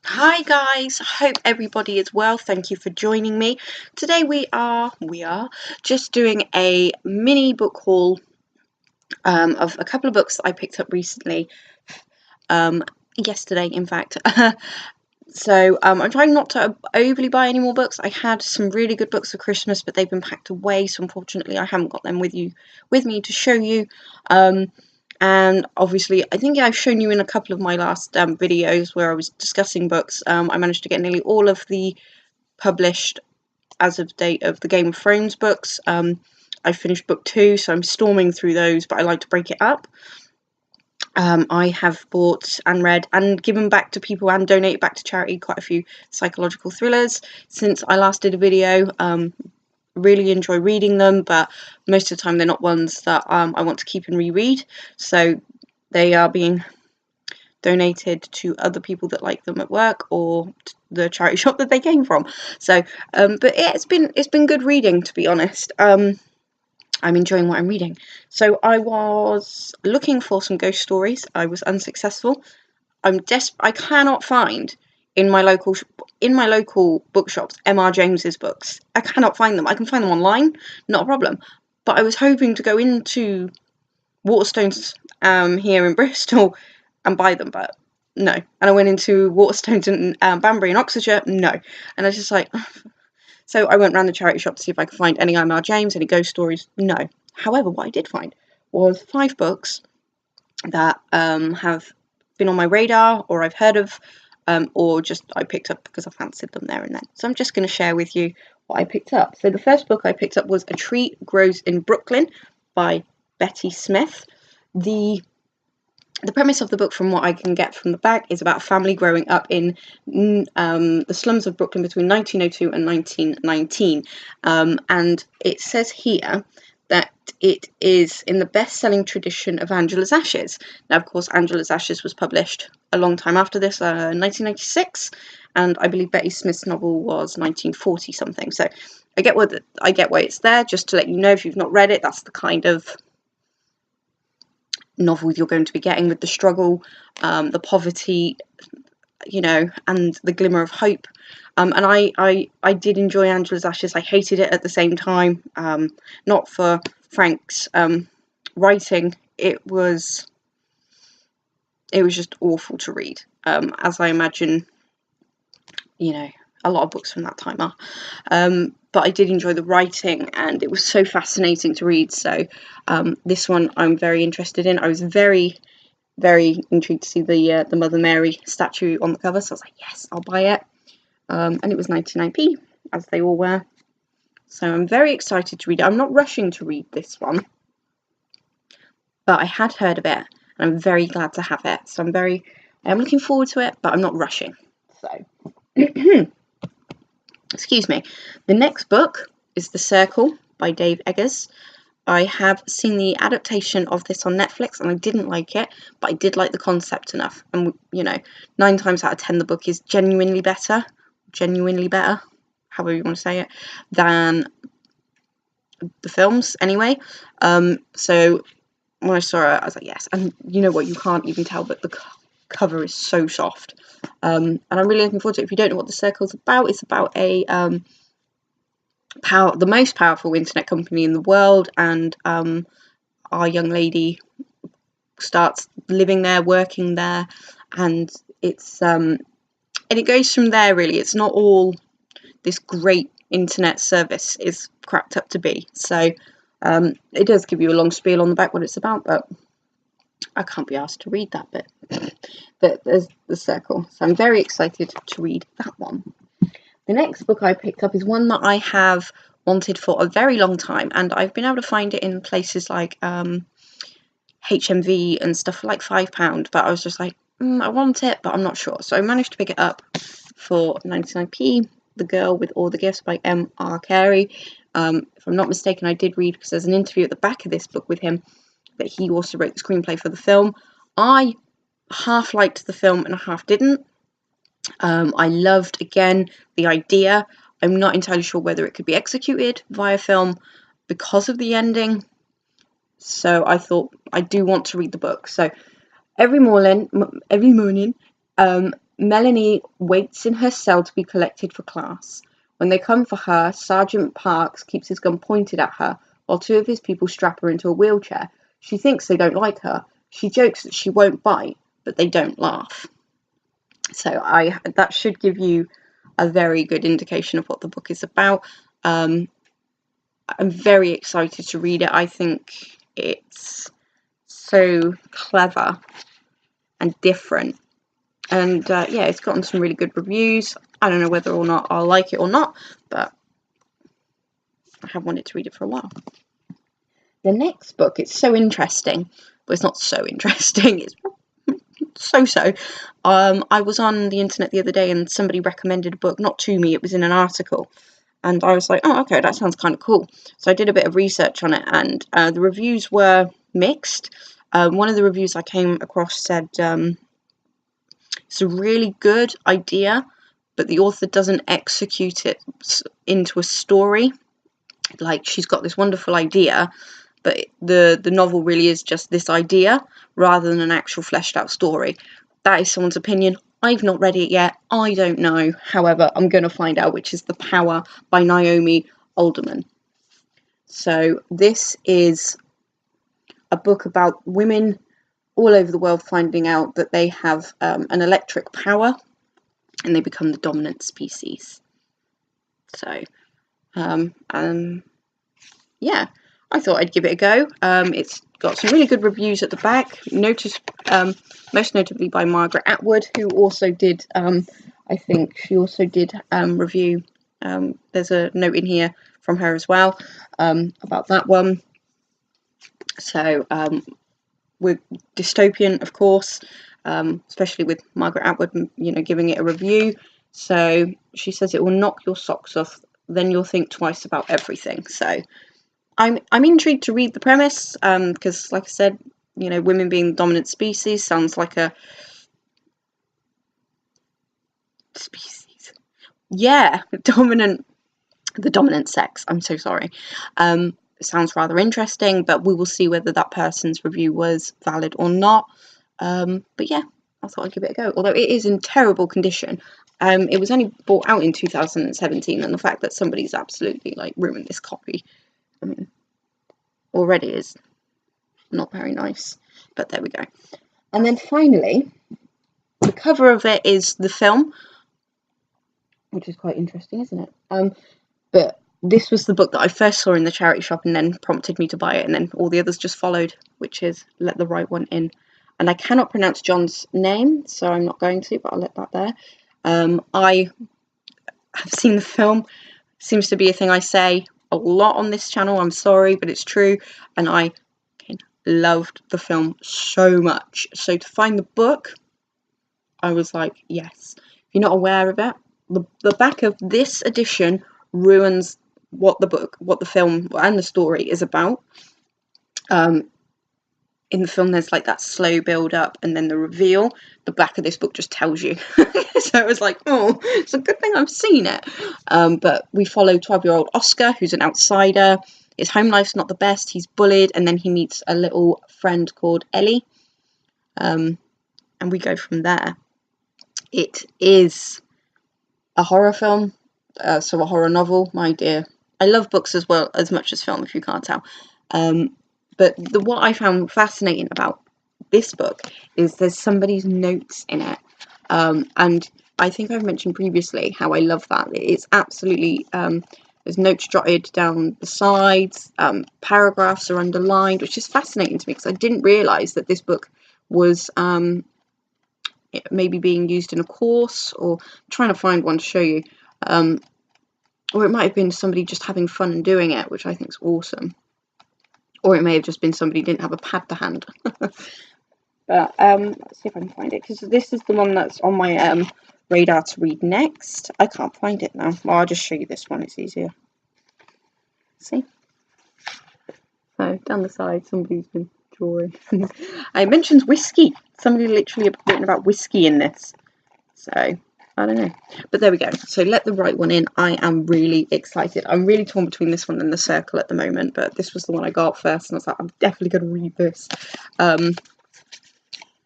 Hi guys, hope everybody is well. Thank you for joining me. Today we are just doing a mini book haul of a couple of books that I picked up recently. Yesterday in fact. So I'm trying not to overly buy any more books. I had some really good books for Christmas, but they've been packed away, so unfortunately I haven't got them with me to show you. And obviously, I think I've shown you in a couple of my last videos where I was discussing books. I managed to get nearly all of the published as of date of the Game of Thrones books. I finished book 2, so I'm storming through those, but I like to break it up. I have bought and read and given back to people and donated back to charity quite a few psychological thrillers since I last did a video. Really enjoy reading them, but most of the time they're not ones that I want to keep and reread, so they are being donated to other people that like them at work or the charity shop that they came from. So but yeah, it's been good reading, to be honest. I'm enjoying what I'm reading. So I was looking for some ghost stories. I was unsuccessful. I cannot find in my local bookshops M.R. James's books. I cannot find them. I can find them online, not a problem. But I was hoping to go into Waterstones here in Bristol and buy them, but no. And I went into Waterstones in Banbury in Oxfordshire, no. And I was just like, so I went round the charity shop to see if I could find any M.R. James, any ghost stories, no. However, what I did find was 5 books that have been on my radar, or I've heard of, or just I picked up because I fancied them there and then. So I'm just going to share with you what I picked up. So the first book I picked up was A Tree Grows in Brooklyn by Betty Smith. The premise of the book, from what I can get from the back, is about a family growing up in the slums of Brooklyn between 1902 and 1919. And it says here that it is in the best-selling tradition of Angela's Ashes. Now, of course, Angela's Ashes was published a long time after this, 1996, and I believe Betty Smith's novel was 1940 something. So I get why it's there. Just to let you know, if you've not read it, that's the kind of novel you're going to be getting, with the struggle, the poverty, and the glimmer of hope. And I did enjoy Angela's Ashes. I hated it at the same time. Not for Frank's writing. It was just awful to read, as I imagine, a lot of books from that time are. But I did enjoy the writing, and it was so fascinating to read. So this one I'm very interested in. I was very, very intrigued to see the Mother Mary statue on the cover, so I was like, yes, I'll buy it. And it was 99p, as they all were. So I'm very excited to read it. I'm not rushing to read this one, but I had heard of it, and I'm very glad to have it. So I'm looking forward to it, but I'm not rushing. So, excuse me. The next book is The Circle by Dave Eggers. I have seen the adaptation of this on Netflix, and I didn't like it, but I did like the concept enough. And 9 times out of 10 the book is genuinely better, however you want to say it, than the films anyway. So when I saw it, I was like, yes. And you know what, you can't even tell, but the cover is so soft. And I'm really looking forward to it. If you don't know what The Circle's about, it's about the most powerful internet company in the world, and our young lady starts living there, working there, and it goes from there, really. It's not all this great internet service is cracked up to be. So it does give you a long spiel on the back what it's about, but I can't be asked to read that bit. But there's The Circle, so I'm very excited to read that one. The next book I picked up is one that I have wanted for a very long time, and I've been able to find it in places like HMV and stuff for like £5, but I was just like, I want it, but I'm not sure. So I managed to pick it up for 99p. The Girl with All the Gifts by M.R. Carey. If I'm not mistaken, I did read, because there's an interview at the back of this book with him, that he also wrote the screenplay for the film. I half liked the film and half didn't. I loved, again, the idea. I'm not entirely sure whether it could be executed via film because of the ending. So I thought, I do want to read the book. So every morning, Melanie waits in her cell to be collected for class. When they come for her, Sergeant Parks keeps his gun pointed at her while two of his people strap her into a wheelchair. She thinks they don't like her. She jokes that she won't bite, but they don't laugh. So that should give you a very good indication of what the book is about. I'm very excited to read it. I think it's so clever and different. And yeah, it's gotten some really good reviews. I don't know whether or not I'll like it or not, but I have wanted to read it for a while. The next book, it's so interesting, but it's not so interesting. It's so-so. I was on the internet the other day and somebody recommended a book, not to me, it was in an article. And I was like, oh, okay, that sounds kind of cool. So I did a bit of research on it, and the reviews were mixed. One of the reviews I came across said it's a really good idea, but the author doesn't execute it into a story. Like, she's got this wonderful idea, but the novel really is just this idea rather than an actual fleshed out story. That is someone's opinion. I've not read it yet. I don't know. However, I'm going to find out, which is The Power by Naomi Alderman. So this is a book about women all over the world finding out that they have an electric power and they become the dominant species. So, yeah, I thought I'd give it a go. It's got some really good reviews at the back, most notably by Margaret Atwood, who also did, I think she also did review, there's a note in here from her as well about that one. So with dystopian, of course, especially with Margaret Atwood, giving it a review. So she says it will knock your socks off, then you'll think twice about everything. So I'm intrigued to read the premise, because, like I said, women being the dominant species sounds like a species. Yeah, the dominant sex. I'm so sorry. It sounds rather interesting, but we will see whether that person's review was valid or not. But yeah, I thought I'd give it a go. Although it is in terrible condition. It was only bought out in 2017, and the fact that somebody's absolutely ruined this copy, I mean, already is not very nice. But there we go. And then finally, the cover of it is the film, which is quite interesting, isn't it? But this was the book that I first saw in the charity shop and then prompted me to buy it, and then all the others just followed, which is Let the Right One In. And I cannot pronounce John's name, so I'm not going to, but I'll let that there. I have seen the film. It seems to be a thing I say a lot on this channel. I'm sorry, but it's true. And I loved the film so much. So to find the book, I was like, yes. If you're not aware of it, the back of this edition ruins what the film and the story is about. In the film, there's that slow build up and then the reveal. The back of this book just tells you. So it was like, oh, it's a good thing I've seen it. But we follow 12-year-old Oscar, who's an outsider. His home life's not the best. He's bullied, and then he meets a little friend called Ellie. And we go from there. It is a horror film, so a horror novel, my dear. I love books as well as much as film, if you can't tell. But what I found fascinating about this book is there's somebody's notes in it. And I think I've mentioned previously how I love that. It's absolutely, there's notes jotted down the sides, paragraphs are underlined, which is fascinating to me because I didn't realise that this book was maybe being used in a course, or trying to find one to show you. Or it might have been somebody just having fun and doing it, which I think is awesome. Or it may have just been somebody who didn't have a pad to hand. But let's see if I can find it, because this is the one that's on my radar to read next. I can't find it now. Well, I'll just show you this one, it's easier. See? So, down the side, somebody's been drawing. It mentions whiskey. Somebody literally written about whiskey in this. So, I don't know. But there we go. So, Let the Right One In. I am really excited. I'm really torn between this one and The Circle at the moment, but this was the one I got first, and I was like, I'm definitely going to read this.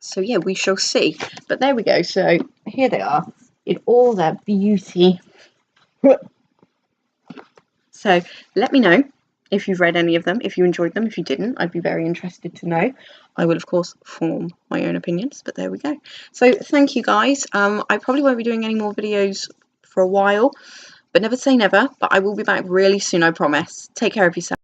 So yeah, we shall see. But there we go. So here they are in all their beauty. So let me know if you've read any of them, if you enjoyed them. If you didn't, I'd be very interested to know. I will, of course, form my own opinions, but there we go. So thank you, guys. I probably won't be doing any more videos for a while, but never say never. But I will be back really soon, I promise. Take care of yourself.